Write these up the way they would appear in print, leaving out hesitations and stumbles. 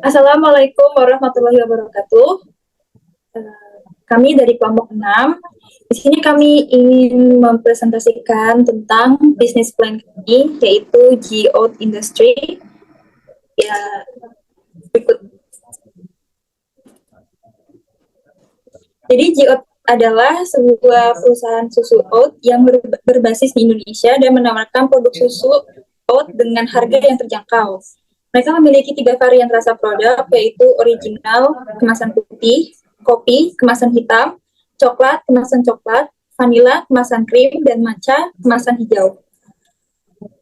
Assalamualaikum warahmatullahi wabarakatuh. Kami dari kelompok 6. Di sini kami ingin mempresentasikan tentang bisnis plan kami, yaitu Geout Industry. Ya, berikut. Jadi Geout adalah sebuah perusahaan susu oat yang berbasis di Indonesia dan menawarkan produk susu oat dengan harga yang terjangkau. Mereka memiliki 3 varian rasa produk, yaitu original, kemasan putih, kopi, kemasan hitam, coklat, kemasan coklat, vanila, kemasan krim, dan matcha, kemasan hijau.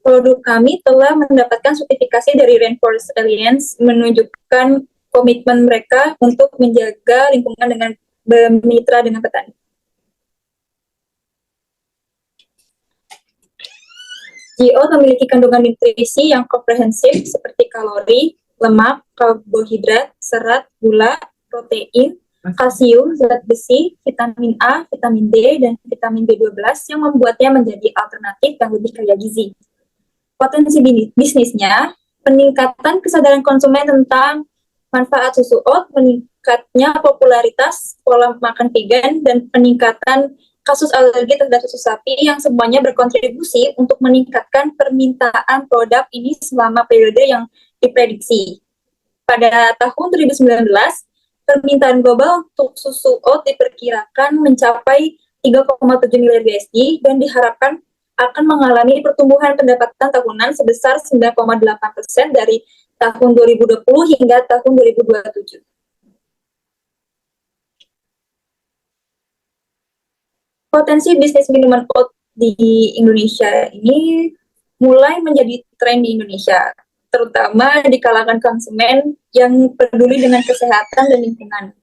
Produk kami telah mendapatkan sertifikasi dari Rainforest Alliance, menunjukkan komitmen mereka untuk menjaga lingkungan dengan bermitra dengan petani. GO memiliki kandungan nutrisi yang komprehensif seperti kalori, lemak, karbohidrat, serat, gula, protein, kalsium, zat besi, vitamin A, vitamin D, dan vitamin B12 yang membuatnya menjadi alternatif yang lebih kaya gizi. Potensi bisnisnya, peningkatan kesadaran konsumen tentang manfaat susu oat, meningkatnya popularitas pola makan vegan, dan peningkatan kasus alergi terhadap susu sapi yang semuanya berkontribusi untuk meningkatkan permintaan produk ini selama periode yang diprediksi. Pada tahun 2019, permintaan global untuk susu oat diperkirakan mencapai 3,7 miliar USD dan diharapkan akan mengalami pertumbuhan pendapatan tahunan sebesar 9,8% dari tahun 2020 hingga tahun 2027. Potensi bisnis minuman oat di Indonesia ini mulai menjadi tren di Indonesia, terutama di kalangan konsumen yang peduli dengan kesehatan dan lingkungan.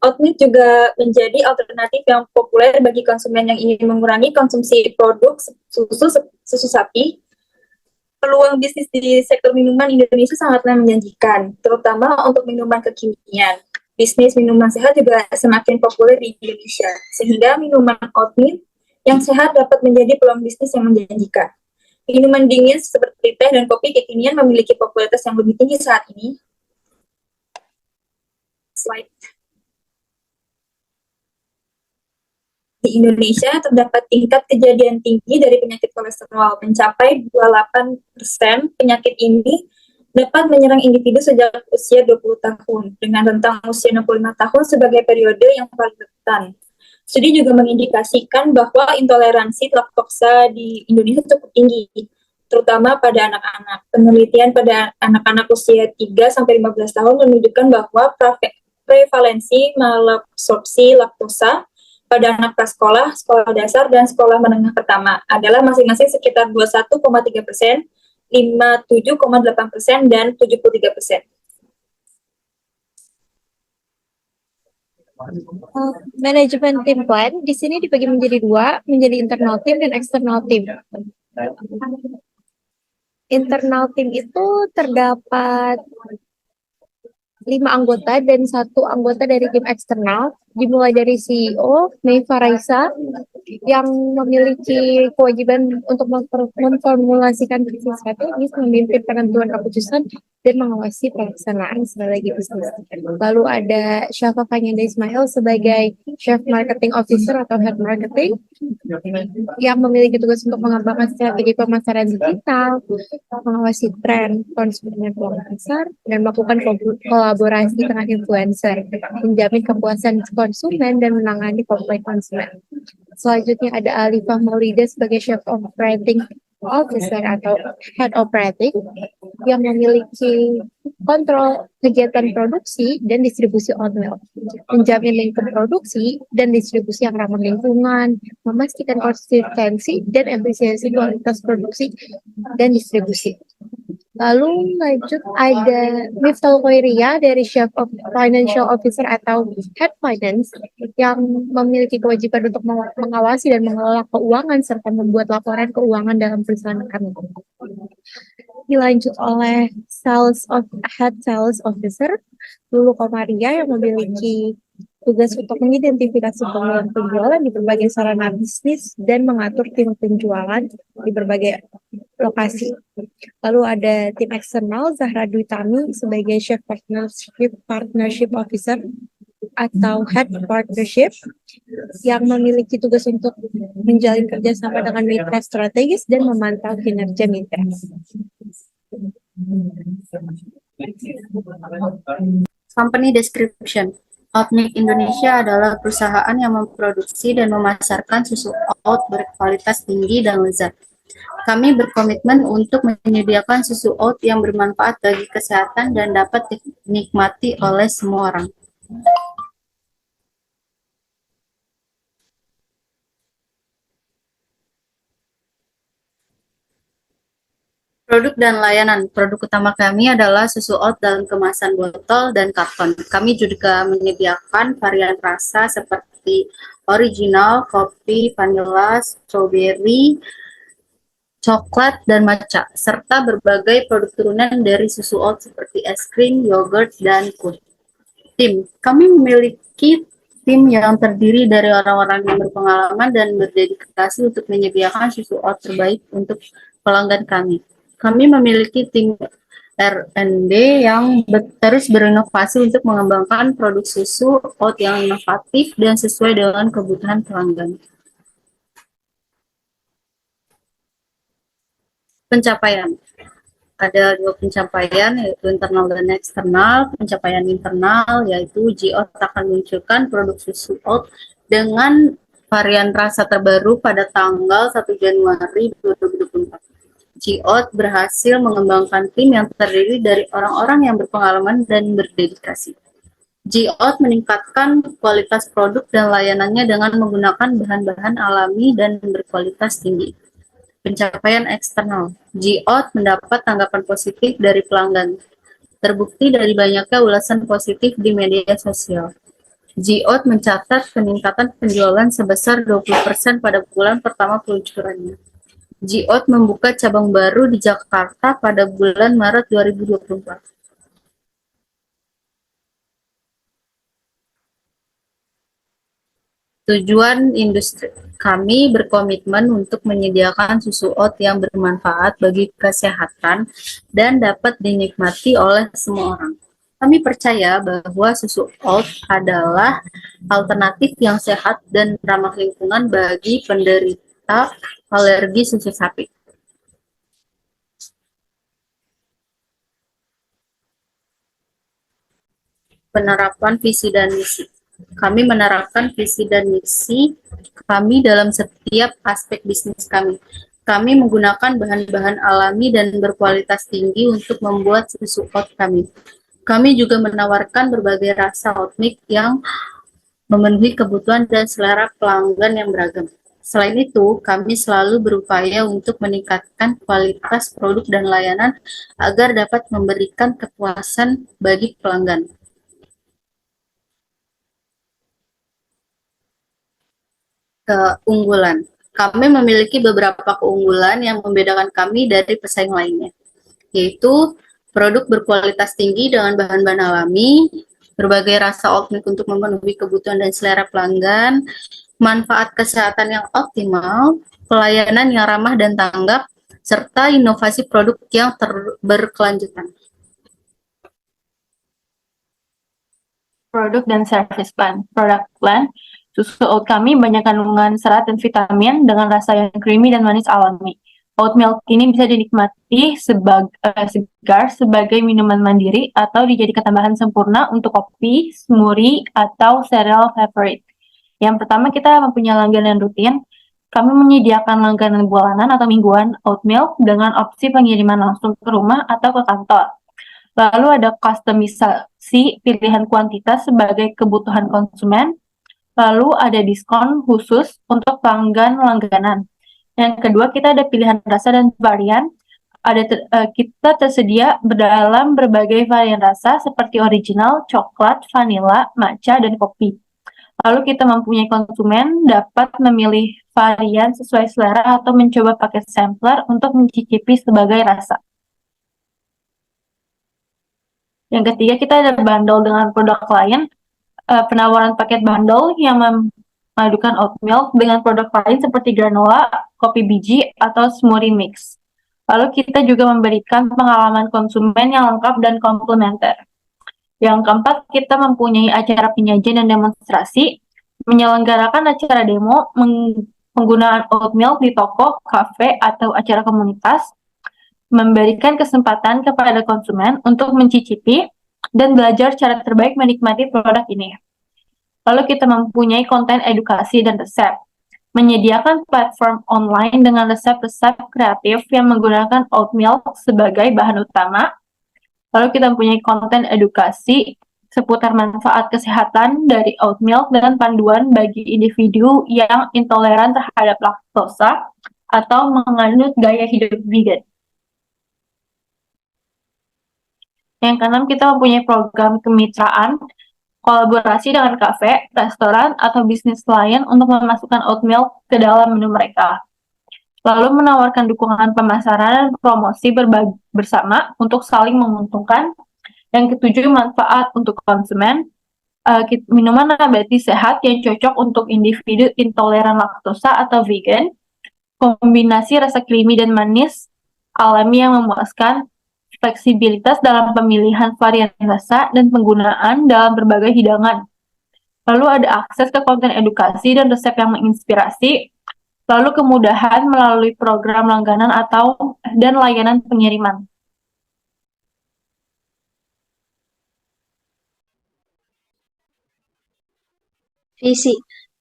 Oatmeal juga menjadi alternatif yang populer bagi konsumen yang ingin mengurangi konsumsi produk susu sapi. Peluang bisnis di sektor minuman Indonesia sangatlah menjanjikan, terutama untuk minuman kekinian. Bisnis minuman sehat juga semakin populer di Indonesia, sehingga minuman oatmeal yang sehat dapat menjadi peluang bisnis yang menjanjikan. Minuman dingin seperti teh dan kopi kekinian memiliki popularitas yang lebih tinggi saat ini. Slide. Di Indonesia terdapat tingkat kejadian tinggi dari penyakit kolesterol mencapai 28%. Penyakit ini dapat menyerang individu sejak usia 20 tahun, dengan rentang usia 65 tahun sebagai periode yang paling rentan. Studi juga mengindikasikan bahwa intoleransi laktosa di Indonesia cukup tinggi, terutama pada anak-anak. Penelitian pada anak-anak usia 3-15 tahun menunjukkan bahwa prevalensi malabsorpsi laktosa pada anak prasekolah, sekolah dasar, dan sekolah menengah pertama adalah masing-masing sekitar 21,3%, 57,8%, dan 73%. Manajemen tim plan di sini dibagi menjadi 2, menjadi internal tim dan eksternal tim. Internal tim itu terdapat 5 anggota dan 1 anggota dari tim eksternal, dimulai dari CEO, Neiva Raisa, yang memiliki kewajiban untuk memformulasikan bisnis strategis, memimpin penentuan keputusan, dan mengawasi pelaksanaan strategi bisnis. Lalu ada Syafa Fanyanda Ismail sebagai Chief Marketing Officer atau Head Marketing, yang memiliki tugas untuk mengembangkan strategi pemasaran digital, mengawasi tren konsumen peluang pasar, dan melakukan kolaborasi dengan influencer, menjamin kepuasan konsumen dan menangani konflik konsumen. Selanjutnya ada Alifah Maulida sebagai Chief Operating Officer atau Head Operating, yang memiliki kontrol kegiatan produksi dan distribusi online, menjamin lingkup produksi dan distribusi yang ramah lingkungan, memastikan konsistensi dan efisiensi kualitas produksi dan distribusi. Lalu lanjut ada Miftah Khairia dari Chief of Financial Officer atau Head Finance, yang memiliki kewajiban untuk mengawasi dan mengelola keuangan serta membuat laporan keuangan dalam perusahaan kami. Dilanjut oleh Head Sales Officer Lulu Komaria, yang memiliki tugas untuk mengidentifikasi peluang penjualan di berbagai sarana bisnis dan mengatur tim penjualan di berbagai lokasi. Lalu ada tim eksternal, Zahra Dwi Tami sebagai Chief Partnership Officer atau Head Partnership yang memiliki tugas untuk menjalin kerjasama dengan mitra strategis dan memantau kinerja mitra. Company description. Outmilk Indonesia adalah perusahaan yang memproduksi dan memasarkan susu oat berkualitas tinggi dan lezat. Kami berkomitmen untuk menyediakan susu oat yang bermanfaat bagi kesehatan dan dapat dinikmati oleh semua orang. Produk dan layanan. Produk utama kami adalah susu oat dalam kemasan botol dan karton. Kami juga menyediakan varian rasa seperti original, kopi, vanilla, strawberry, coklat, dan matcha, serta berbagai produk turunan dari susu oat seperti es krim, yogurt, dan kue. Tim. Kami memiliki tim yang terdiri dari orang-orang yang berpengalaman dan berdedikasi untuk menyediakan susu oat terbaik untuk pelanggan kami. Kami memiliki tim R&D yang terus berinovasi untuk mengembangkan produk susu oat yang inovatif dan sesuai dengan kebutuhan pelanggan. Pencapaian. Ada 2 pencapaian, yaitu internal dan eksternal. Pencapaian internal yaitu G-Oat akan meluncurkan produk susu oat dengan varian rasa terbaru pada tanggal 1 Januari 2024. G-Oat berhasil mengembangkan tim yang terdiri dari orang-orang yang berpengalaman dan berdedikasi. G-Oat meningkatkan kualitas produk dan layanannya dengan menggunakan bahan-bahan alami dan berkualitas tinggi. Pencapaian eksternal. G-Oat mendapat tanggapan positif dari pelanggan. Terbukti dari banyaknya ulasan positif di media sosial. G-Oat mencatat peningkatan penjualan sebesar 20% pada bulan pertama peluncurannya. G-Oat membuka cabang baru di Jakarta pada bulan Maret 2024. Tujuan industri. Kami berkomitmen untuk menyediakan susu oat yang bermanfaat bagi kesehatan dan dapat dinikmati oleh semua orang. Kami percaya bahwa susu oat adalah alternatif yang sehat dan ramah lingkungan bagi penderita alergi susu sapi. Penerapan visi dan misi. Kami menerapkan visi dan misi kami dalam setiap aspek bisnis kami. Kami menggunakan bahan-bahan alami dan berkualitas tinggi untuk membuat susu oat kami. Kami juga menawarkan berbagai rasa oatmilk yang memenuhi kebutuhan dan selera pelanggan yang beragam. Selain itu, kami selalu berupaya untuk meningkatkan kualitas produk dan layanan agar dapat memberikan kepuasan bagi pelanggan. Keunggulan. Kami memiliki beberapa keunggulan yang membedakan kami dari pesaing lainnya, yaitu produk berkualitas tinggi dengan bahan-bahan alami, berbagai rasa oatmilk untuk memenuhi kebutuhan dan selera pelanggan, manfaat kesehatan yang optimal, pelayanan yang ramah dan tanggap, serta inovasi produk yang berkelanjutan. Produk dan service plan. Product plan, susu oat kami banyak kandungan serat dan vitamin dengan rasa yang creamy dan manis alami. Oat milk ini bisa dinikmati segar sebagai minuman mandiri atau dijadikan tambahan sempurna untuk kopi, smoothie, atau cereal favorite. Yang pertama, kita mempunyai langganan rutin. Kami menyediakan langganan bulanan atau mingguan oat milk dengan opsi pengiriman langsung ke rumah atau ke kantor. Lalu ada kustomisasi pilihan kuantitas sebagai kebutuhan konsumen. Lalu ada diskon khusus untuk pelanggan langganan. Yang kedua, kita ada pilihan rasa dan varian. Kita tersedia dalam berbagai varian rasa seperti original, coklat, vanilla, matcha, dan kopi. Lalu kita mempunyai konsumen dapat memilih varian sesuai selera atau mencoba paket sampler untuk mencicipi sebagai rasa. Yang ketiga, kita ada bundle dengan produk lain, penawaran paket bundle yang memadukan oat milk dengan produk lain seperti granola, kopi biji, atau smoothie mix. Lalu kita juga memberikan pengalaman konsumen yang lengkap dan komplementer. Yang keempat, kita mempunyai acara penyajian dan demonstrasi, menyelenggarakan acara demo, penggunaan oat milk di toko, kafe, atau acara komunitas, memberikan kesempatan kepada konsumen untuk mencicipi dan belajar cara terbaik menikmati produk ini. Lalu kita mempunyai konten edukasi dan resep, menyediakan platform online dengan resep-resep kreatif yang menggunakan oat milk sebagai bahan utama. Lalu kita mempunyai konten edukasi seputar manfaat kesehatan dari oat milk dan panduan bagi individu yang intoleran terhadap laktosa atau menganut gaya hidup vegan. Yang keenam, kita mempunyai program kemitraan, kolaborasi dengan kafe, restoran, atau bisnis lain untuk memasukkan oat milk ke dalam menu mereka. Lalu menawarkan dukungan pemasaran dan promosi bersama untuk saling menguntungkan. Yang ketujuh, manfaat untuk konsumen. Minuman nabati sehat yang cocok untuk individu intoleran laktosa atau vegan. Kombinasi rasa creamy dan manis alami yang memuaskan. Fleksibilitas dalam pemilihan varian rasa dan penggunaan dalam berbagai hidangan. Lalu ada akses ke konten edukasi dan resep yang menginspirasi. Lalu kemudahan melalui program langganan dan layanan pengiriman. Visi: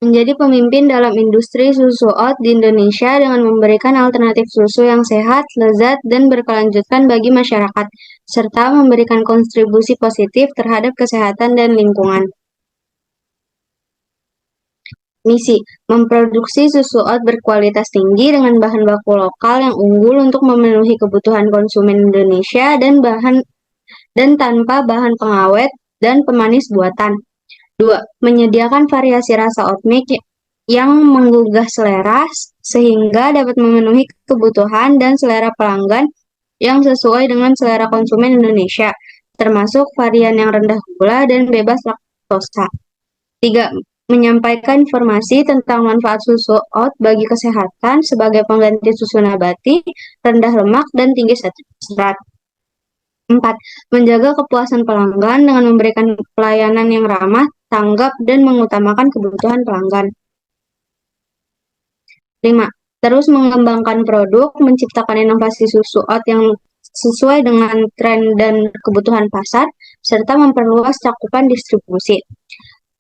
menjadi pemimpin dalam industri susu oat di Indonesia dengan memberikan alternatif susu yang sehat, lezat, dan berkelanjutan bagi masyarakat, serta memberikan kontribusi positif terhadap kesehatan dan lingkungan. Misi: memproduksi susu oat berkualitas tinggi dengan bahan baku lokal yang unggul untuk memenuhi kebutuhan konsumen Indonesia dan tanpa bahan pengawet dan pemanis buatan. 2. Menyediakan variasi rasa oat milk yang menggugah selera sehingga dapat memenuhi kebutuhan dan selera pelanggan yang sesuai dengan selera konsumen Indonesia, termasuk varian yang rendah gula dan bebas laktosa. 3. Menyampaikan informasi tentang manfaat susu oat bagi kesehatan sebagai pengganti susu nabati, rendah lemak, dan tinggi serat. 4. Menjaga kepuasan pelanggan dengan memberikan pelayanan yang ramah, tanggap, dan mengutamakan kebutuhan pelanggan. 5. Terus mengembangkan produk, menciptakan inovasi susu oat yang sesuai dengan tren dan kebutuhan pasar, serta memperluas cakupan distribusi.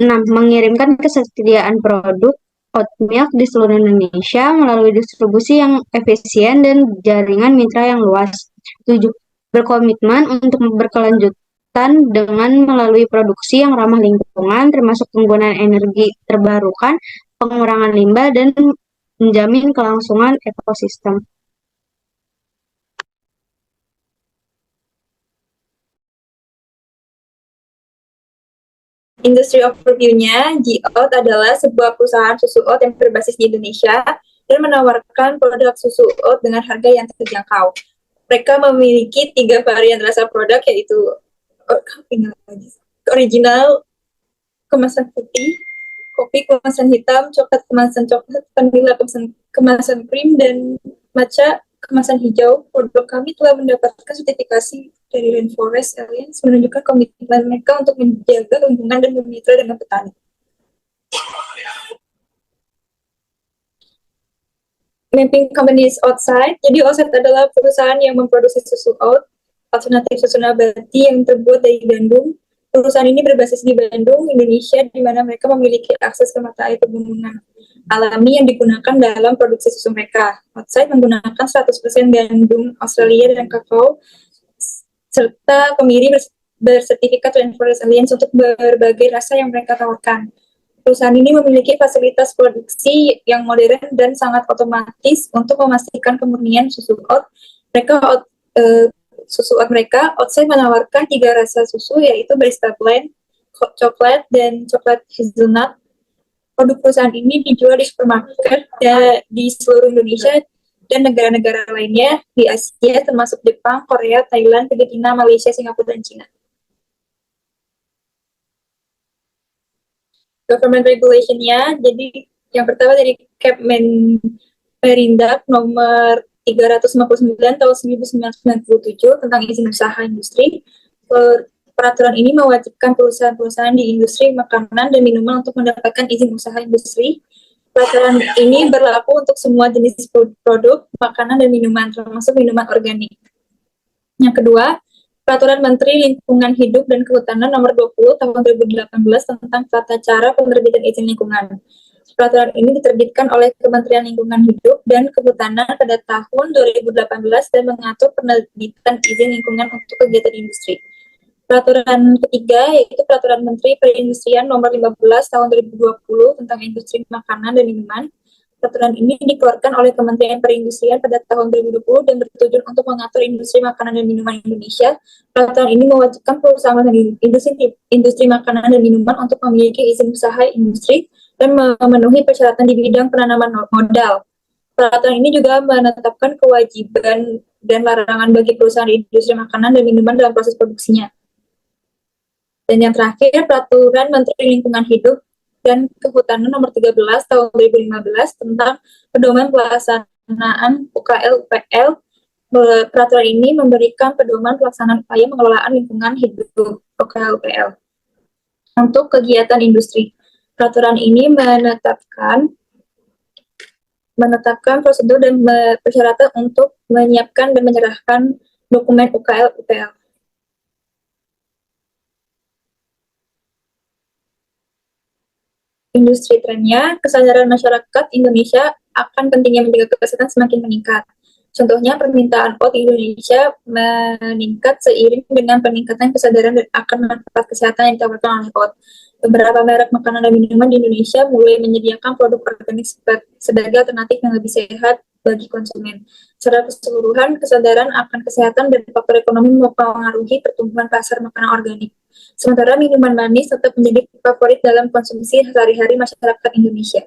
6. Mengirimkan kesediaan produk oat milk di seluruh Indonesia melalui distribusi yang efisien dan jaringan mitra yang luas. 7. Berkomitmen untuk berkelanjutan dengan melalui produksi yang ramah lingkungan, termasuk penggunaan energi terbarukan, pengurangan limbah, dan menjamin kelangsungan ekosistem. Industry overview-nya, G-Oat adalah sebuah perusahaan susu oat yang berbasis di Indonesia dan menawarkan produk susu oat dengan harga yang terjangkau. Mereka memiliki 3 varian rasa produk, yaitu original, kemasan putih, kopi kemasan hitam, coklat kemasan coklat, vanilla kemasan krim, dan matcha kemasan hijau. Produk kami telah mendapatkan sertifikasi dari Rainforest Alliance menunjukkan komitmen mereka untuk menjaga lingkungan dan bermitra dengan petani. Mapping companies outside. Jadi Oatset adalah perusahaan yang memproduksi susu oat, alternatif susu nabati yang terbuat dari gandum. Perusahaan ini berbasis di Bandung, Indonesia, di mana mereka memiliki akses ke mata air pegunungan alami yang digunakan dalam produksi susu mereka. Oatset menggunakan 100% gandum Australia dan kakao, serta kemiri bersertifikat Rainforest Alliance untuk berbagai rasa yang mereka tawarkan. Perusahaan ini memiliki fasilitas produksi yang modern dan sangat otomatis untuk memastikan kemurnian susu oat. Susu oat mereka, Oatset menawarkan 3 rasa susu, yaitu barista blend, hot chocolate, dan coklat hazelnut. Produk perusahaan ini dijual di supermarket di seluruh Indonesia dan negara-negara lainnya di Asia, termasuk Jepang, Korea, Thailand, Filipina, Malaysia, Singapura, dan Cina. Government regulation-nya, jadi yang pertama dari Kepmenperindak nomor 359 tahun 1997 tentang izin usaha industri. Peraturan ini mewajibkan perusahaan-perusahaan di industri makanan dan minuman untuk mendapatkan izin usaha industri. Peraturan ini berlaku untuk semua jenis produk makanan dan minuman, termasuk minuman organik. Yang kedua, Peraturan Menteri Lingkungan Hidup dan Kehutanan Nomor 20 Tahun 2018 tentang tata cara penerbitan izin lingkungan. Peraturan ini diterbitkan oleh Kementerian Lingkungan Hidup dan Kehutanan pada tahun 2018 dan mengatur penerbitan izin lingkungan untuk kegiatan industri. Peraturan ketiga yaitu Peraturan Menteri Perindustrian Nomor 15 Tahun 2020 tentang industri makanan dan minuman. Peraturan ini dikeluarkan oleh Kementerian Perindustrian pada tahun 2020 dan bertujuan untuk mengatur industri makanan dan minuman Indonesia. Peraturan ini mewajibkan perusahaan industri makanan dan minuman untuk memiliki izin usaha industri dan memenuhi persyaratan di bidang penanaman modal. Peraturan ini juga menetapkan kewajiban dan larangan bagi perusahaan industri makanan dan minuman dalam proses produksinya. Dan yang terakhir, Peraturan Menteri Lingkungan Hidup dan Kehutanan Nomor 13 Tahun 2015 tentang pedoman pelaksanaan UKL-UPL. Peraturan ini memberikan pedoman pelaksanaan upaya pengelolaan lingkungan hidup UKL-UPL untuk kegiatan industri. Peraturan ini menetapkan prosedur dan persyaratan untuk menyiapkan dan menyerahkan dokumen UKL-UPL. Industri trennya, kesadaran masyarakat Indonesia akan pentingnya menjaga kesehatan semakin meningkat. Contohnya, permintaan oat di Indonesia meningkat seiring dengan peningkatan kesadaran akan manfaat kesehatan yang ditawarkan oleh oat. Beberapa merek makanan dan minuman di Indonesia mulai menyediakan produk organik sebagai alternatif yang lebih sehat bagi konsumen. Secara keseluruhan, kesadaran akan kesehatan dan faktor ekonomi mempengaruhi pertumbuhan pasar makanan organik. Sementara minuman manis tetap menjadi favorit dalam konsumsi sehari-hari masyarakat Indonesia.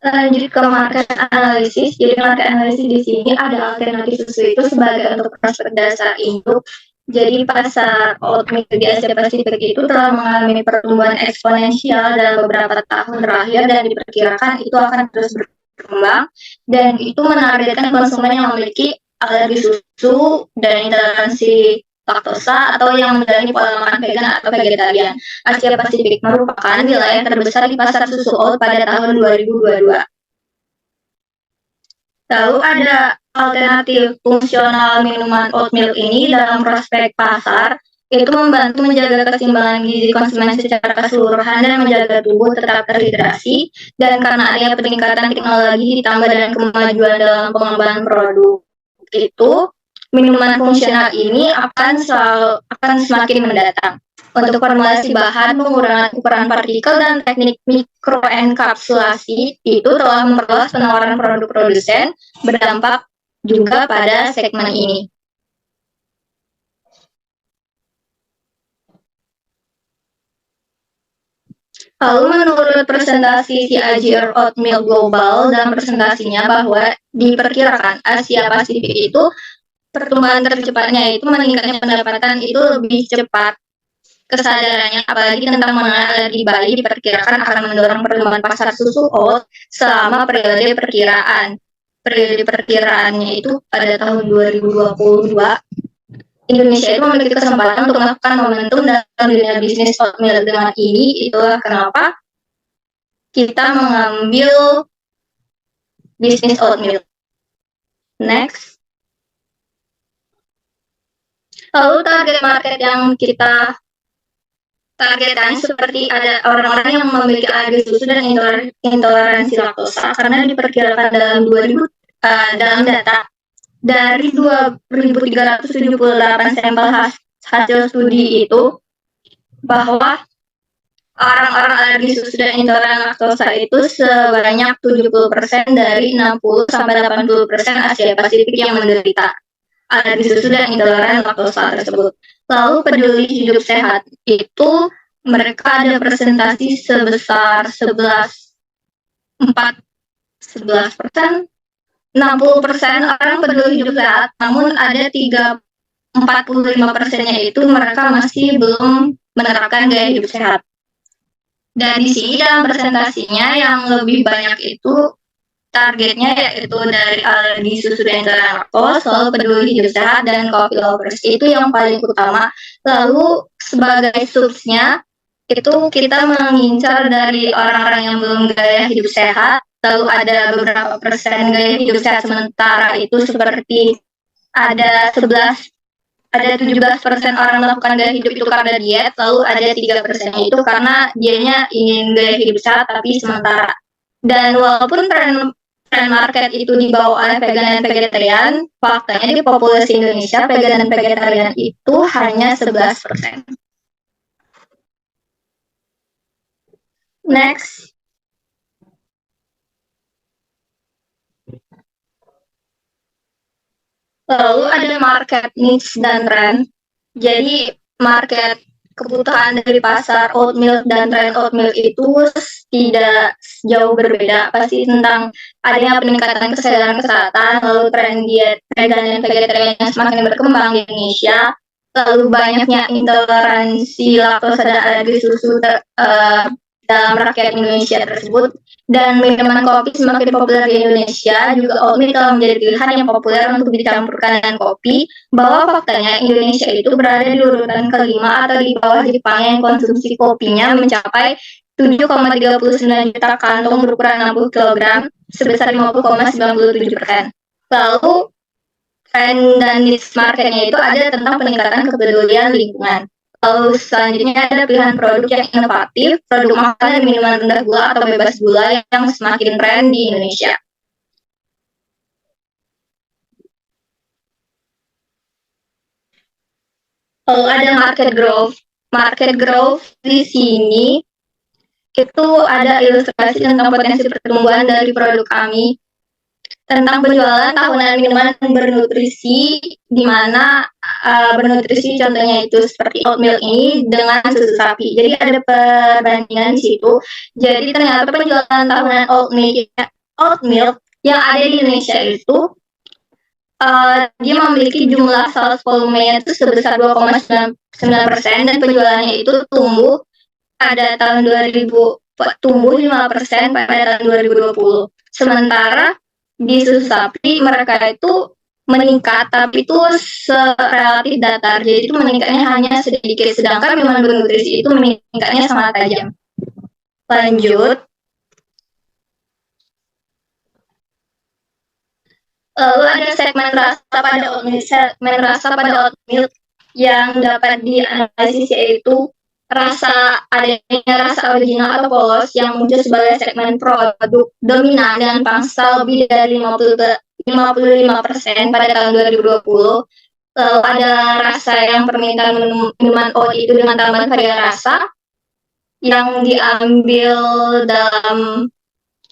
Lanjut ke market analisis. Jadi market analisis di sini ada alternatif susu itu sebagai untuk prospek dasar induk. Jadi pasar oatmeal di Asia Pasifik itu telah mengalami pertumbuhan eksponensial dalam beberapa tahun terakhir dan diperkirakan itu akan terus berkembang, dan itu menargetkan konsumen yang memiliki alergi susu dan intoleransi laktosa atau yang menjalani pola makan vegan atau vegetarian. Asia Pasifik merupakan wilayah terbesar di pasar susu oat pada tahun 2022. Lalu ada alternatif fungsional minuman oat milk ini dalam prospek pasar, yaitu membantu menjaga keseimbangan gizi konsumen secara keseluruhan dan menjaga tubuh tetap terhidrasi, dan karena adanya peningkatan teknologi ditambah dengan kemajuan dalam pengembangan produk itu, minuman fungsional ini akan semakin mendatang. Untuk formulasi bahan, pengurangan ukuran partikel, dan teknik mikroenkapsulasi itu telah memperluas penawaran produk produsen, berdampak juga pada segmen ini. Lalu menurut presentasi CAGR Oatmeal Global, dalam presentasinya bahwa diperkirakan Asia Pasifik itu pertumbuhan tercepatnya itu meningkatnya pendapatan itu lebih cepat. Kesadarannya apalagi tentang mengenai alergi bayi diperkirakan akan mendorong pertumbuhan pasar susu oat selama periode perkiraan. Periode perkiraannya itu pada tahun 2022. Indonesia itu memiliki kesempatan untuk melakukan momentum dalam dunia bisnis oatmeal. Dengan ini, itulah kenapa kita mengambil bisnis oatmeal. Next. Lalu target market yang kita targetkan seperti ada orang-orang yang memiliki alergi susu dan intoleransi laktosa, karena diperkirakan dalam data dari 2.378 sampel hasil studi itu bahwa orang-orang alergi susu dan intoleran laktosa itu sebanyak 70% dari 60-80% Asia Pasifik yang menderita alergi susu dan intoleran laktosa tersebut. Lalu peduli hidup sehat itu mereka ada presentasi sebesar 11%, 60% orang peduli hidup sehat, namun ada 45%-nya itu mereka masih belum menerapkan gaya hidup sehat. Dan di sini dalam presentasinya yang lebih banyak itu targetnya yaitu dari alergi susu dan laktos, lalu peduli hidup sehat, dan coffee lovers. Itu yang paling utama. Lalu sebagai subsnya, itu kita mengincar dari orang-orang yang belum gaya hidup sehat, lalu ada beberapa persen gaya hidup sehat sementara itu seperti ada 17% orang melakukan gaya hidup itu karena diet, lalu ada 3% itu karena dianya ingin gaya hidup sehat tapi sementara. Dan walaupun tren market itu dibawa oleh vegan dan vegetarian, faktanya di populasi Indonesia vegan dan vegetarian itu hanya 11%. Next. Lalu ada market needs dan trend. Jadi market kebutuhan dari pasar oatmeal dan tren oatmeal itu tidak jauh berbeda, pasti tentang adanya peningkatan kesehatan, lalu tren diet vegan dan vegetarian yang semakin berkembang di Indonesia, lalu banyaknya intoleransi laktosa dan alergi susu dalam rakyat Indonesia tersebut, dan minuman kopi semakin populer di Indonesia, juga oatmeal telah menjadi pilihan yang populer untuk dicampurkan dengan kopi, bahwa faktanya Indonesia itu berada di urutan kelima atau di bawah Jepang yang konsumsi kopinya mencapai 7,39 juta kantong berukuran 60 kg sebesar 50,97%. Lalu tren dan niche marketnya itu ada tentang peningkatan kepedulian lingkungan. Lalu selanjutnya ada pilihan produk yang inovatif, produk makanan dan minuman rendah gula atau bebas gula yang semakin tren di Indonesia. Lalu ada market growth. Market growth di sini itu ada ilustrasi tentang potensi pertumbuhan dari produk kami, tentang penjualan tahunan minuman bernutrisi, di mana bernutrisi contohnya itu seperti oatmeal ini dengan susu sapi. Jadi ada perbandingan di situ. Jadi ternyata penjualan tahunan oatmeal yang ada di Indonesia itu dia memiliki jumlah sales volumenya itu sebesar 2,9% dan penjualannya itu tumbuh pada tahun 2000 tumbuh 5% pada tahun 2020. Sementara di susu sapi mereka itu meningkat, tapi itu relatif datar, jadi itu meningkatnya hanya sedikit, sedangkan minuman bernutrisi itu meningkatnya sangat tajam. Lanjut. Lalu ada segmen rasa pada oatmeal yang dapat dianalisis, yaitu adanya rasa original atau polos yang muncul sebagai segmen produk dominan dengan pangsa lebih dari 55% pada tahun 2020. Lalu ada rasa yang permintaan minuman oat itu dengan tambahan varian rasa yang diambil dalam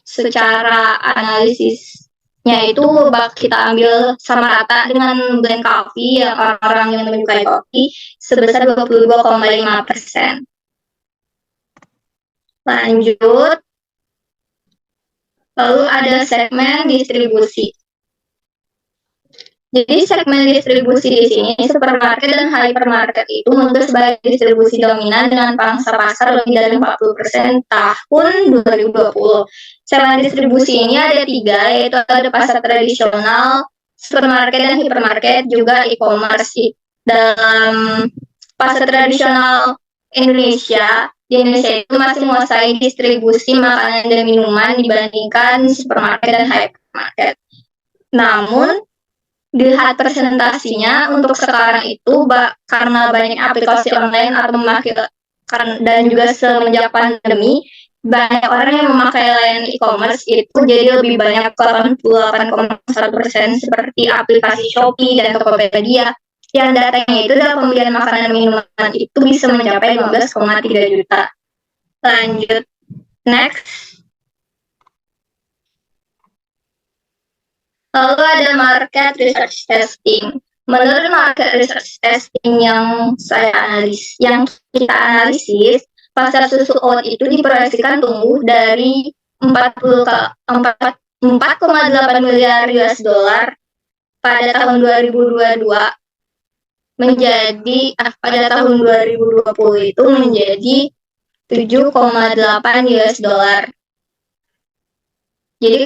secara analisisnya itu kita ambil sama rata dengan blend coffee yang orang-orang yang menyukai kopi sebesar 22,5%. Lanjut. Lalu ada segmen distribusi. Jadi segmen distribusi di sini, supermarket dan hypermarket itu muncul sebagai distribusi dominan dengan pangsa pasar lebih dari 40% tahun 2020. Segmen distribusi ini ada 3, yaitu ada pasar tradisional, supermarket dan hypermarket, juga e-commerce. Dalam pasar tradisional Indonesia, di Indonesia itu masih menguasai distribusi makanan dan minuman dibandingkan supermarket dan hypermarket. Namun, dilihat presentasinya untuk sekarang itu karena banyak aplikasi online atau dan juga semenjak pandemi banyak orang yang memakai layanan e-commerce itu jadi lebih banyak 88,1% seperti aplikasi Shopee dan Tokopedia yang datanya itu dalam pembelian makanan dan minuman itu bisa mencapai 15,3 juta. Lanjut. Next. Lalu ada market research testing. Menurut market research testing yang kita analisis, pasar susu oat itu diproyeksikan tumbuh dari 4,8 miliar US dollar pada tahun 2022 pada tahun 2020 itu menjadi 7,8 US dollar. Jadi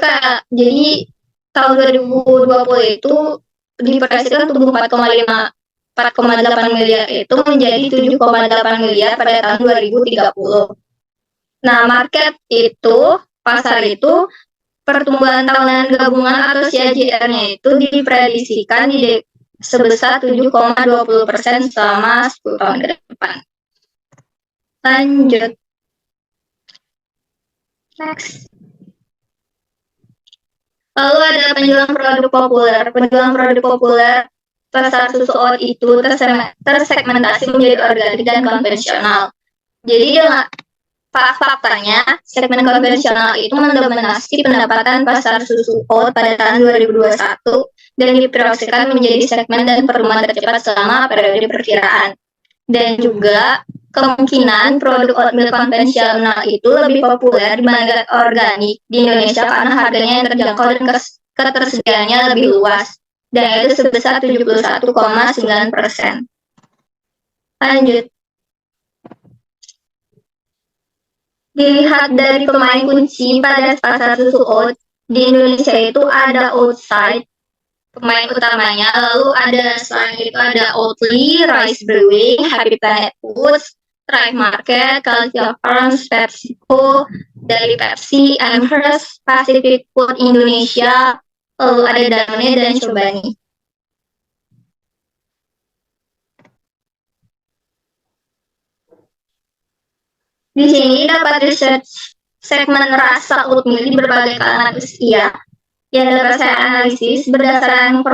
tahun 2020 itu diproyeksikan tumbuh 4,8 miliar itu menjadi 7,8 miliar pada tahun 2030. Nah, pasar itu pertumbuhan tahunan gabungan atau CAGR-nya itu diprediksikan sebesar 7,20% selama 10 tahun ke depan. Lanjut. Next. Lalu ada penjualan produk populer. Penjualan produk populer pasar susu oat itu tersegmentasi menjadi organik dan konvensional. Jadi faktanya, segmen konvensional itu mendominasi pendapatan pasar susu oat pada tahun 2021 dan diproyeksikan menjadi segmen dan pertumbuhan tercepat selama periode perkiraan. Dan juga kemungkinan produk oatmeal konvensional itu lebih populer dibandingkan organik di Indonesia karena harganya yang terjangkau dan ketersediaannya lebih luas, dan itu sebesar 71,9%. Lanjut. Dilihat dari pemain kunci pada pasar susu oat, di Indonesia itu ada Oatside, pemain utamanya, lalu selain itu ada Oatly, Rice Brewing, Happy Planet Foods, Thrive Market, Calcia Farms, PepsiCo, dari Pepsi, Amherst, Pacific Food Indonesia, lalu ada Danone dan Chobani. Di sini dapat research segmen rasa oatmeal di berbagai kalangan usia. Yang dapat saya analisis berdasarkan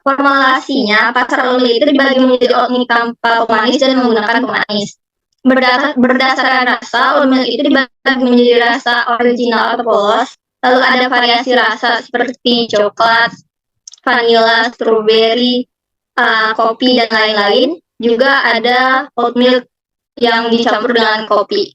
formulasinya, pasar oatmeal itu dibagi menjadi oatmeal tanpa pemanis dan menggunakan pemanis. Berdasarkan rasa, oatmeal itu dibagi menjadi rasa original atau polos, lalu ada variasi rasa seperti coklat, vanilla, strawberry, kopi, dan lain-lain. Juga ada oatmeal yang dicampur dengan kopi.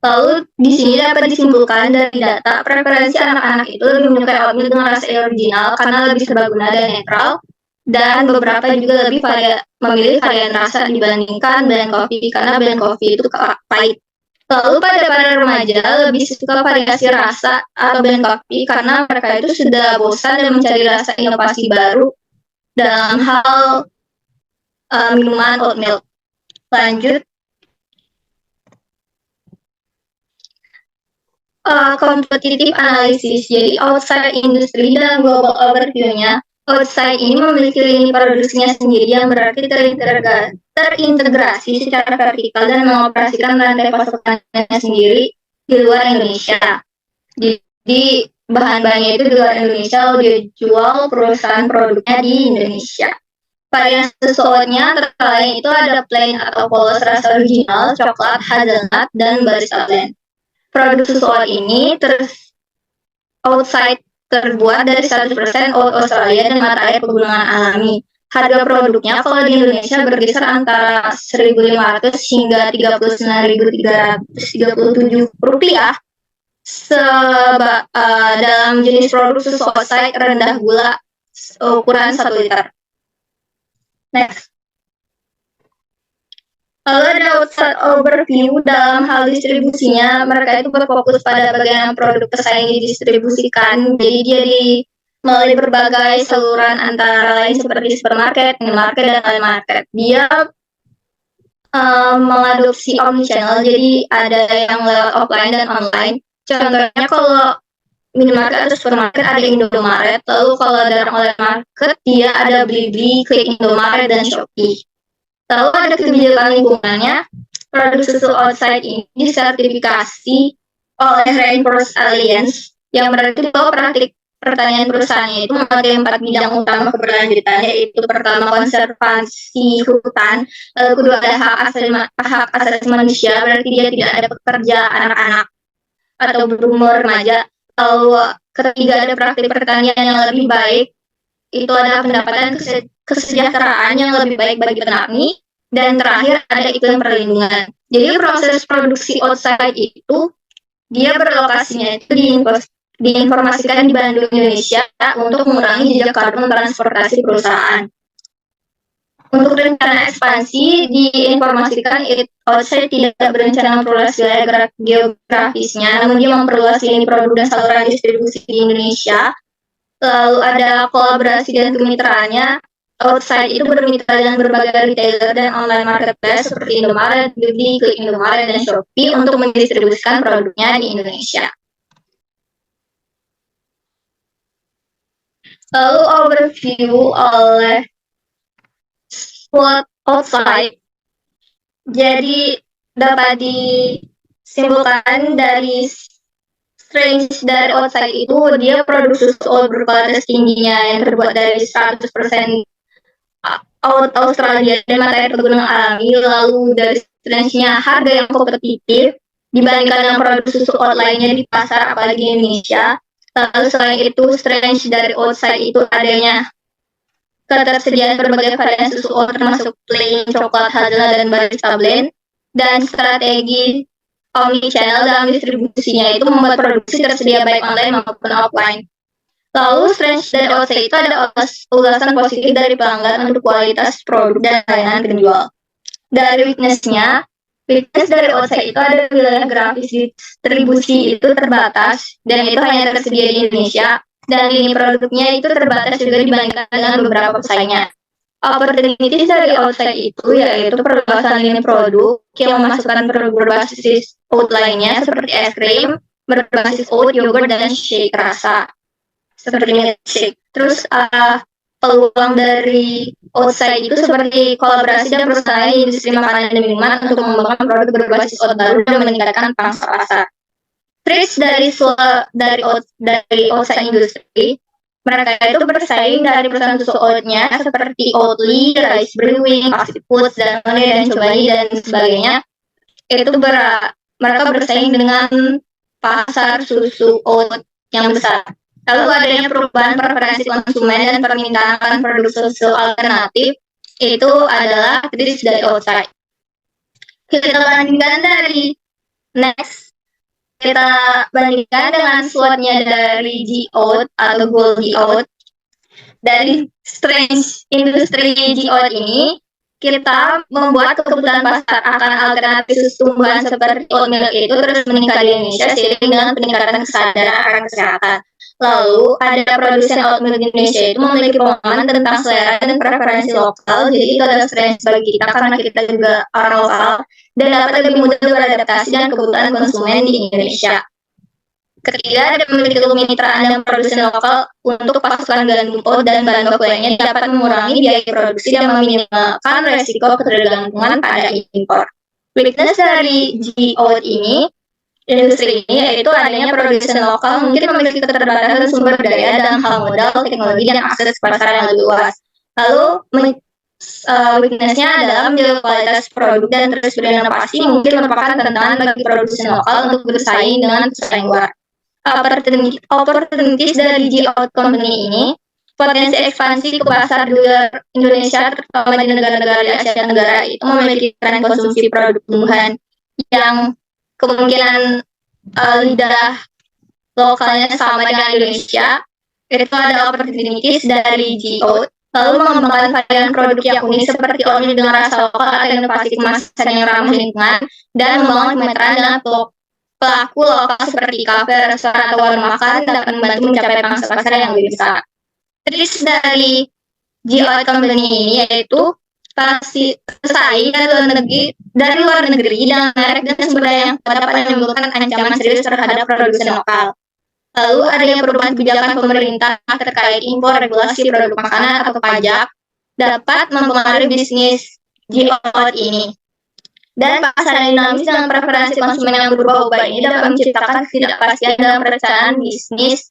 Lalu di sini dapat disimpulkan dari data preferensi anak-anak itu lebih menyukai oatmeal dengan rasa original karena lebih serbaguna dan netral, dan beberapa juga lebih memilih varian rasa dibandingkan blend coffee karena blend coffee itu pahit. Lalu pada remaja lebih suka variasi rasa atau blend coffee karena mereka itu sudah bosan dan mencari rasa inovasi baru dalam hal minuman oatmeal. Lanjut. Competitive analysis. Jadi outside industry dalam global overview-nya, outside ini memiliki lini produksinya sendiri yang berarti terintegrasi secara vertikal dan mengoperasikan rantai pasokannya sendiri di luar Indonesia. Jadi bahan-bahannya itu di luar Indonesia, lalu dia jual perusahaan produknya di Indonesia. Varian susu oatnya antara lain itu ada plain atau polos rasa original, coklat, hazelnut, dan barista blend. Produk susu oat ini outside terbuat dari 100% oat Australia dan mata air pegunungan alami. Harga produknya kalau di Indonesia berkisar antara 1.500 hingga 39.337 rupiah dalam jenis produk susu outside rendah gula ukuran 1 liter. Next. Lalu ada outside overview dalam hal distribusinya, mereka itu berfokus pada bagian produk pesaing didistribusikan, jadi dia melalui berbagai saluran antara lain seperti supermarket, minimarket, dan online market. Dia mengadopsi omnichannel, jadi ada yang lewat offline dan online. Contohnya kalau minimarket atau supermarket ada Indomaret, lalu kalau ada online market dia ada Blibli, Klik Indomaret, dan Shopee. Lalu ada kebijakan lingkungannya, produk susu outside ini disertifikasi oleh Rainforest Alliance, yang berarti bahwa praktik pertanian perusahaannya itu memakai 4 bidang utama keberlanjutannya, yaitu pertama konservasi hutan, lalu kedua ada hak asasi manusia, berarti dia tidak ada pekerja anak-anak atau berumur remaja, lalu ketiga ada praktik pertanian yang lebih baik, itu ada pendapatan kesejahteraan yang lebih baik bagi petani, dan terakhir ada iklim perlindungan. Jadi proses produksi outside itu dia berlokasinya itu diinformasikan di Bandung, Indonesia untuk mengurangi jejak karbon transportasi perusahaan. Untuk rencana ekspansi, diinformasikan Outside tidak berencana memperluas wilayah geografisnya, namun dia memperluas lini produk dan saluran distribusi di Indonesia. Lalu ada kolaborasi dan kemitraannya. Outside itu bermitra dengan berbagai retailer dan online marketplace seperti Indomaret, Beli, Klik Indomaret, dan Shopee untuk mendistribusikan produknya di Indonesia. Lalu overview oleh SWOT Outside. Jadi dapat disimpulkan dari range dari Outside itu dia produk susu oat berkualitas tingginya yang terbuat dari 100% oat Australia dan materi pegunungan alami. Lalu dari range-nya harga yang kompetitif dibandingkan dengan produk susu oat lainnya di pasar apalagi di Indonesia. Lalu selain itu range dari Outside itu adanya ketersediaan berbagai varian susu oat termasuk plain, coklat, hazelnut, dan barista blend, dan strategi omnichannel dalam distribusinya itu membuat produksi tersedia baik online maupun offline. Lalu range dari Outside itu ada ulasan positif dari pelanggan untuk kualitas produk dan layanan penjual. Dari weakness dari Outside itu ada wilayah grafis distribusi itu terbatas dan itu hanya tersedia di Indonesia, dan lini produknya itu terbatas juga dibandingkan dengan beberapa pesaingnya. Opportunities dari Outside itu yaitu perluasan lini produk yang memasukkan produk berbasis oat lainnya seperti es krim, berbasis oat, yogurt, dan shake rasa seperti milkshake. Terus peluang dari Outside itu seperti kolaborasi dan perusahaan industri makanan dan minuman untuk mengembangkan produk berbasis oat baru dan meningkatkan pangsa pasar. Tricks dari Outside industri, mereka itu bersaing dari perusahaan susu oatnya seperti Oatly, Rice Brewing, Fast Foods, dan Chobani dan sebagainya. Itu mereka bersaing dengan pasar susu oat yang besar. Lalu adanya perubahan preferensi konsumen dan permintaan produk susu alternatif, itu adalah tricks dari Outside. Kita bandingkan kita bandingkan dengan SWOT-nya dari G-Oat atau Goldie Oat. Dari range industri G-Oat ini, kita membuat kebutuhan pasar akan alternatif susu tumbuhan seperti oat milk itu terus meningkat di Indonesia seiring dengan peningkatan kesadaran akan kesehatan. Lalu ada produsen oat milk di Indonesia itu memiliki pemahaman tentang selera dan preferensi lokal, jadi itu adalah strength bagi kita karena kita juga orang lokal dan dapat lebih mudah beradaptasi dengan kebutuhan konsumen di Indonesia. Ketiga, ada memiliki kemitraan dan produsen lokal untuk pasokan gandum oat dan bahan baku lainnya dapat mengurangi biaya produksi dan meminimalkan resiko ketergantungan pada impor. Weakness dari G-Oat industri ini yaitu adanya produsen lokal mungkin memiliki keterbatasan sumber daya dalam hal modal, teknologi, dan akses pasar yang lebih luas. Lalu weakness-nya adalah menjaga kualitas produk dan terus berinovasi mungkin merupakan tantangan bagi produsen lokal untuk bersaing dengan pesaing luar. Opportunities dari G-Oat Company ini, potensi ekspansi ke pasar luar Indonesia terutama di negara-negara di Asia Tenggara itu memiliki tren konsumsi produk tumbuhan yang kemungkinan lidah lokalnya sama dengan Indonesia. Itu ada opportunities dari G-Oat. Lalu mengembangkan varian produk yang unik seperti oatmeal dengan rasa lokal atau inovasi kemasan yang ramah lingkungan dan membangun kemitraan dengan pelaku lokal seperti kafe, restoran, atau warung makan dapat membantu mencapai pangsa pasar yang lebih besar. Tricks dari G-Oat Company ini yaitu pesaing dari luar negeri dengan merek dan sumber daya yang dapat menimbulkan ancaman serius terhadap produsen lokal. Lalu adanya perubahan kebijakan pemerintah terkait impor, regulasi produk makanan atau pajak dapat mempengaruhi bisnis G-Oat ini. Dan pasar dinamis dengan preferensi konsumen yang berubah-ubah ini dapat menciptakan ketidakpastian dalam perencanaan bisnis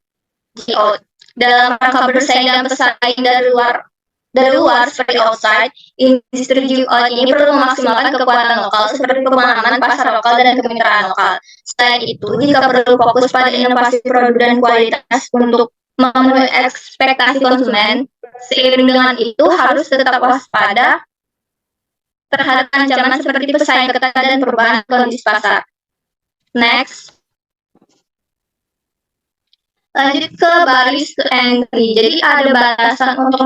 G-Oat. Dalam rangka bersaing dan pesaing dari luar seperti Outside, industri G-Oat ini perlu memaksimalkan kekuatan lokal seperti pemahaman pasar lokal dan kemitraan lokal. Selain itu, jika perlu fokus pada inovasi produk dan kualitas untuk memenuhi ekspektasi konsumen, seiring dengan itu harus tetap waspada terhadap ancaman seperti pesaing ketat dan perubahan kondisi pasar. Next. Lanjut ke baris to entry. Jadi ada batasan untuk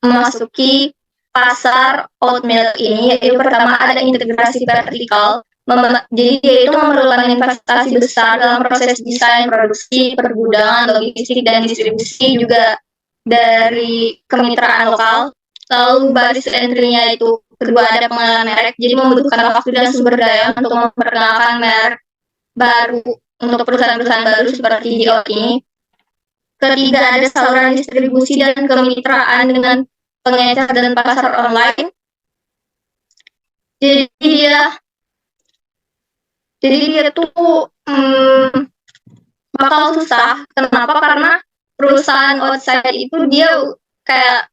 memasuki pasar oat milk ini, yaitu pertama ada integrasi vertikal. Jadi dia itu memerlukan investasi besar dalam proses desain, produksi, pergudangan, logistik, dan distribusi juga dari kemitraan lokal. Lalu baris entry-nya itu kedua ada pengenalan merek, jadi membutuhkan waktu dan sumber daya untuk memperkenalkan merek baru untuk perusahaan-perusahaan baru seperti G.O ini. Ketiga ada saluran distribusi dan kemitraan dengan pengecer dan pasar online. Jadi dia tuh bakal susah. Kenapa? Karena perusahaan outside itu dia kayak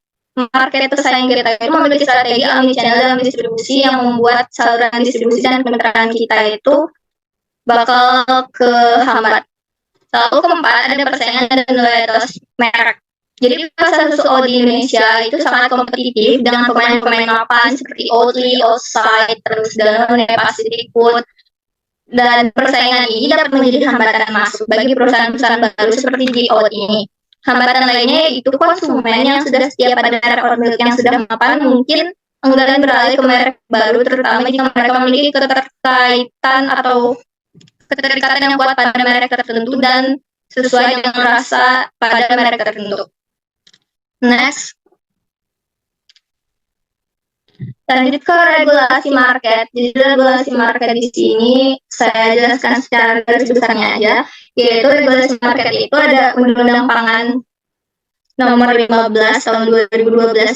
market pesaing kita itu memiliki strategi omnichannel dalam distribusi yang membuat saluran distribusi dan kemitraan kita itu bakal kehambat. Lalu keempat ada persaingan dan loyalitas merek. Jadi pasar susu oat di Indonesia itu sangat kompetitif dengan pemain-pemain mapan seperti Oatly, Outside, terus Danone, Pacific Food. Dan persaingan ini dapat menjadi hambatan masuk bagi perusahaan-perusahaan baru seperti G.O ini. Hambatan lainnya yaitu konsumen yang sudah setia pada merek oat milk yang sudah mapan mungkin enggan beralih ke merek baru, terutama jika mereka memiliki keterikatan yang kuat pada merek tertentu dan sesuai dengan rasa pada merek tertentu. Next. Lanjut ke regulasi market. Jadi regulasi market di sini saya jelaskan secara garis besarnya aja, yaitu regulasi market itu ada Undang-Undang Pangan Nomor 15 tahun 2012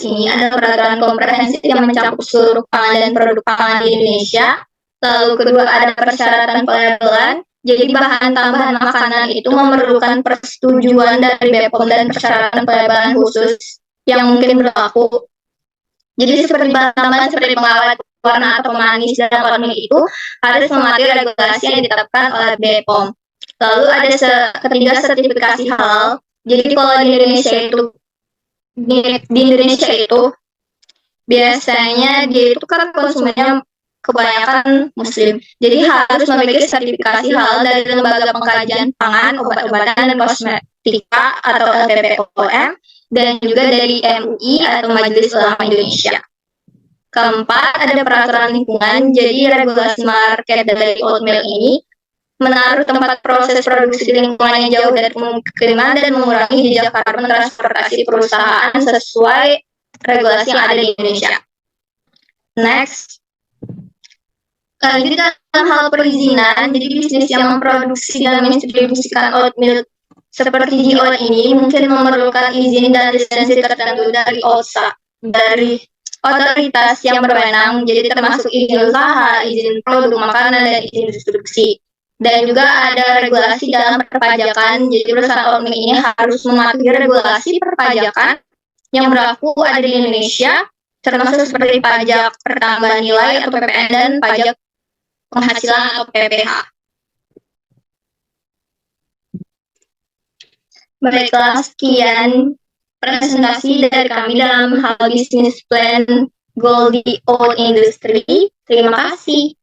ini ada peraturan komprehensif yang mencakup seluruh pangan dan produk pangan di Indonesia. Lalu kedua ada persyaratan pelabelan. Jadi bahan tambahan makanan itu memerlukan persetujuan dari BPOM dan persyaratan pelabelan khusus yang mungkin berlaku. Jadi seperti bahan tambahan seperti pengawet warna atau manis dalam oat milk itu harus mematuhi regulasi yang ditetapkan oleh BPOM. Lalu ada ketiga sertifikasi halal. Jadi kalau di Indonesia itu biasanya dia itu kan konsumennya kebanyakan Muslim. Jadi harus memiliki sertifikasi halal dari Lembaga Pengkajian Pangan, Obat-obatan, dan Kosmetika atau LPPOM, dan juga dari MUI atau Majelis Ulama Indonesia. Keempat, ada peraturan lingkungan. Jadi regulasi market dari oat milk ini menaruh tempat proses produksi di lingkungan yang jauh dari pemukiman dan mengurangi jejak karbon transportasi perusahaan sesuai regulasi yang ada di Indonesia. Next. Jadi dalam hal perizinan, jadi bisnis yang memproduksi dan mendistribusikan oat milk seperti G.O ini mungkin memerlukan izin dan lisensi tertentu dari OSA, dari otoritas yang berwenang, jadi termasuk izin usaha, izin produk makanan, dan izin distribusi. Dan juga ada regulasi dalam perpajakan, jadi perusahaan oat milk ini harus mematuhi regulasi perpajakan yang berlaku ada di Indonesia, termasuk seperti pajak pertambahan nilai atau PPN dan pajak penghasilan atau PPH. Baiklah, sekian presentasi dari kami dalam hal bisnis plan goal di oat industry. Terima kasih.